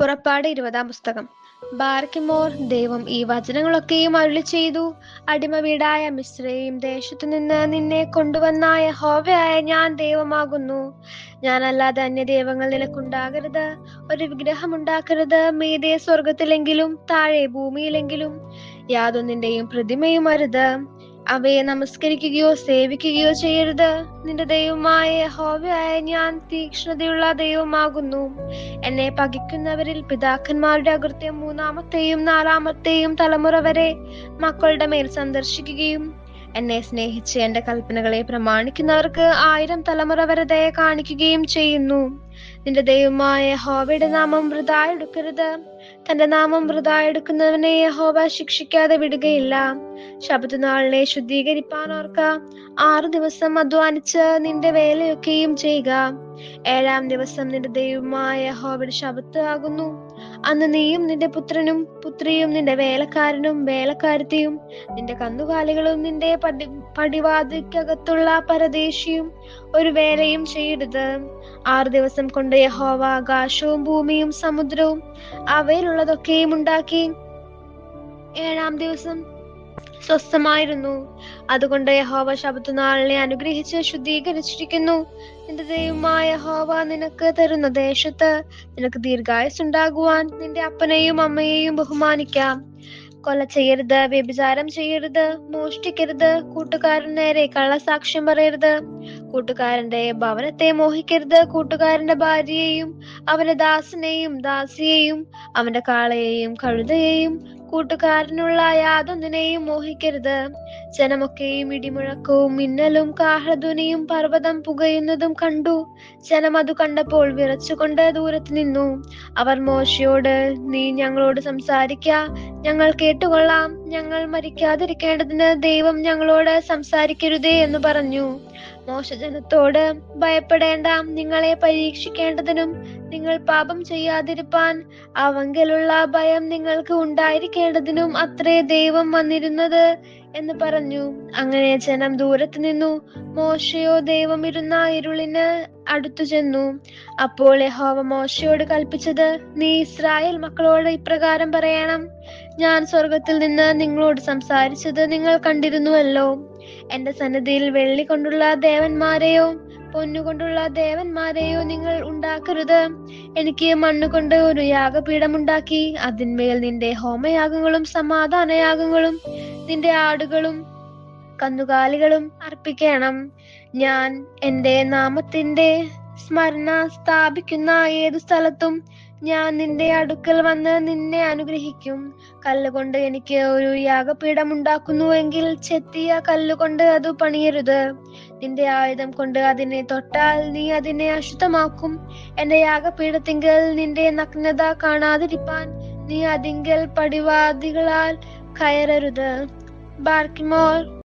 പുറപ്പാട് 20 പുസ്തകം. ബാർക്കിമോർ ദൈവം ഈ വചനങ്ങളൊക്കെയും അരുളിച്ചെയ്തു. അടിമ വീടായ മിസ്രയീം ദേശത്തുനിന്ന് നിന്നെ കൊണ്ടുവന്ന യഹോവയായ ഞാൻ ദൈവമാകുന്നു. ഞാനല്ലാതെ അന്യദൈവങ്ങൾ നിനക്കുണ്ടാകരുത്. ഒരു വിഗ്രഹമുണ്ടാക്കരുത്. മീതെ സ്വർഗത്തിലെങ്കിലും താഴെ ഭൂമിയിലെങ്കിലും യാതൊന്നിന്റെയും പ്രതിമയും അരുത്. അവയെ നമസ്കരിക്കുകയോ സേവിക്കുകയോ ചെയ്യരുത്. നിന്റെ ദൈവമായ യഹോവയായ ഞാൻ തീക്ഷ്ണതയുള്ള ദൈവമാകുന്നു. എന്നെ പകയ്ക്കുന്നവരിൽ പിതാക്കന്മാരുടെ അകൃത്യം 3-ാമത്തെയും 4-ാമത്തെയും തലമുറ വരെ മക്കളുടെ മേൽ സന്ദർശിക്കുകയും എന്നെ സ്നേഹിച്ച് എന്റെ കൽപ്പനകളെ പ്രമാണിക്കുന്നവർക്ക് 1000 തലമുറ വരെ ദയ കാണിക്കുകയും ചെയ്യുന്നു. നിന്റെ ദൈവമായ യഹോവയുടെ നാമം വൃഥാ എടുക്കരുത്. തന്റെ നാമം വൃഥാ എടുക്കുന്നവനെ യഹോവ ശിക്ഷിക്കാതെ വിടുകയില്ല. ശബ്ബത്ത് നാളിനെ ശുദ്ധീകരിപ്പാൻ ഓർക്ക. 6 ദിവസം അധ്വാനിച്ച് നിന്റെ വേലയൊക്കെയും ചെയ്യുക. 7-ാം ദിവസം നിന്റെ ദൈവമായ യഹോവയുടെ ശബ്ബത്ത് ആകുന്നു. അന്ന് നീയും നിന്റെ പുത്രനും പുത്രിയും നിന്റെ വേലക്കാരനും വേലക്കാരത്തിയും നിന്റെ കന്നുകാലികളും നിന്റെ പടിവാതിൽക്കകത്തുള്ള പരദേശിയും ഒരു വേലയും ചെയ്യരുത്. 6 ദിവസം കൊണ്ട് യഹോവ ആകാശവും ഭൂമിയും സമുദ്രവും അവയിലുള്ളതൊക്കെയും ഉണ്ടാക്കി. 7-ാം ദിവസം സ്വസ്ഥമായിരുന്നു. അതുകൊണ്ട് യഹോവ ശബ്ബത്ത് നാളിനെ അനുഗ്രഹിച്ച് ശുദ്ധീകരിച്ചിരിക്കുന്നു. നിന്റെ ദൈവമായ യഹോവ നിനക്ക് തരുന്ന ദേശത്ത് നിനക്ക് ദീർഘായുസ്സുണ്ടാകുവാൻ നിന്റെ അപ്പനെയും അമ്മയെയും ബഹുമാനിക്കാം. കൊല ചെയ്യരുത്. വ്യഭിചാരം ചെയ്യരുത്. മോഷ്ടിക്കരുത്. കൂട്ടുകാരന് നേരെ കള്ളസാക്ഷ്യം പറയരുത്. കൂട്ടുകാരന്റെ ഭവനത്തെ മോഹിക്കരുത്. കൂട്ടുകാരന്റെ ഭാര്യയെയും അവന്റെ ദാസനെയും ദാസിയെയും അവന്റെ കാളയെയും കഴുതയെയും കൂട്ടുകാരനുള്ള യാതൊന്നിനെയും മോഹിക്കരുത്. ജനമൊക്കെയും ഇടിമുഴക്കവും മിന്നലും കാഹളധ്വനിയും പർവ്വതം പുകയുന്നതും കണ്ടു. ജനം അത് കണ്ടപ്പോൾ വിറച്ചുകൊണ്ട് ദൂരത്ത് നിന്നു. അവർ മോശയോട്, നീ ഞങ്ങളോട് സംസാരിക്ക, ഞങ്ങൾ കേട്ടുകൊള്ളാം. ഞങ്ങൾ മരിക്കാതിരിക്കേണ്ടതിന് ദൈവം ഞങ്ങളോട് സംസാരിക്കരുതേ എന്ന് പറഞ്ഞു. മോശ ജനത്തോട്, ഭയപ്പെടേണ്ട. നിങ്ങളെ പരീക്ഷിക്കേണ്ടതിനും നിങ്ങൾ പാപം ചെയ്യാതിരിപ്പാൻ അവങ്കലുള്ള ഭയം നിങ്ങൾക്ക് ഉണ്ടായിരിക്കേണ്ടതിനും അത്രേ ദൈവം വന്നിരുന്നത് എന്ന് പറഞ്ഞു. അങ്ങനെ ജനം ദൂരത്ത് നിന്നു. മോശയോ ദൈവം ഇരുന്ന ഇരുളിന് അടുത്തു ചെന്നു. അപ്പോൾ യഹോവ മോശയോട് കൽപ്പിച്ചത്, നീ ഇസ്രായേൽ മക്കളോട് ഇപ്രകാരം പറയണം. ഞാൻ സ്വർഗത്തിൽ നിന്ന് നിങ്ങളോട് സംസാരിച്ചത് നിങ്ങൾ കണ്ടിരുന്നുവല്ലോ. എന്റെ സന്നിധിയിൽ വെള്ളി കൊണ്ടുള്ള ദേവന്മാരെയോ പൊന്നുകൊണ്ടുള്ള ദേവന്മാരെയോ നിങ്ങൾ ഉണ്ടാക്കരുത്. എനിക്ക് മണ്ണുകൊണ്ട് ഒരു യാഗപീഠമുണ്ടാക്കി അതിന്മേൽ നിന്റെ ഹോമയാഗങ്ങളും സമാധാനയാഗങ്ങളും നിന്റെ ആടുകളും കന്നുകാലികളും അർപ്പിക്കണം. ഞാൻ എന്റെ നാമത്തിന്റെ സ്മരണ സ്ഥാപിക്കുന്ന ഏതു സ്ഥലത്തും ഞാൻ നിന്റെ അടുക്കൽ വന്ന് നിന്നെ അനുഗ്രഹിക്കും. കല്ലുകൊണ്ട് എനിക്ക് ഒരു യാഗപീഠം ഉണ്ടാക്കുന്നുവെങ്കിൽ ചെത്തിയ കല്ലുകൊണ്ട് അത് പണിയരുത്. നിന്റെ ആയുധം കൊണ്ട് അതിനെ തൊട്ടാൽ നീ അതിനെ അശുദ്ധമാക്കും. എന്റെ യാഗപീഠത്തിങ്കൽ നിന്റെ നഗ്നത കാണാതിരിപ്പാൻ നീ അതിങ്കൽ പടിവാതികളാൽ കയറരുത്. ബാർക്കിമോർ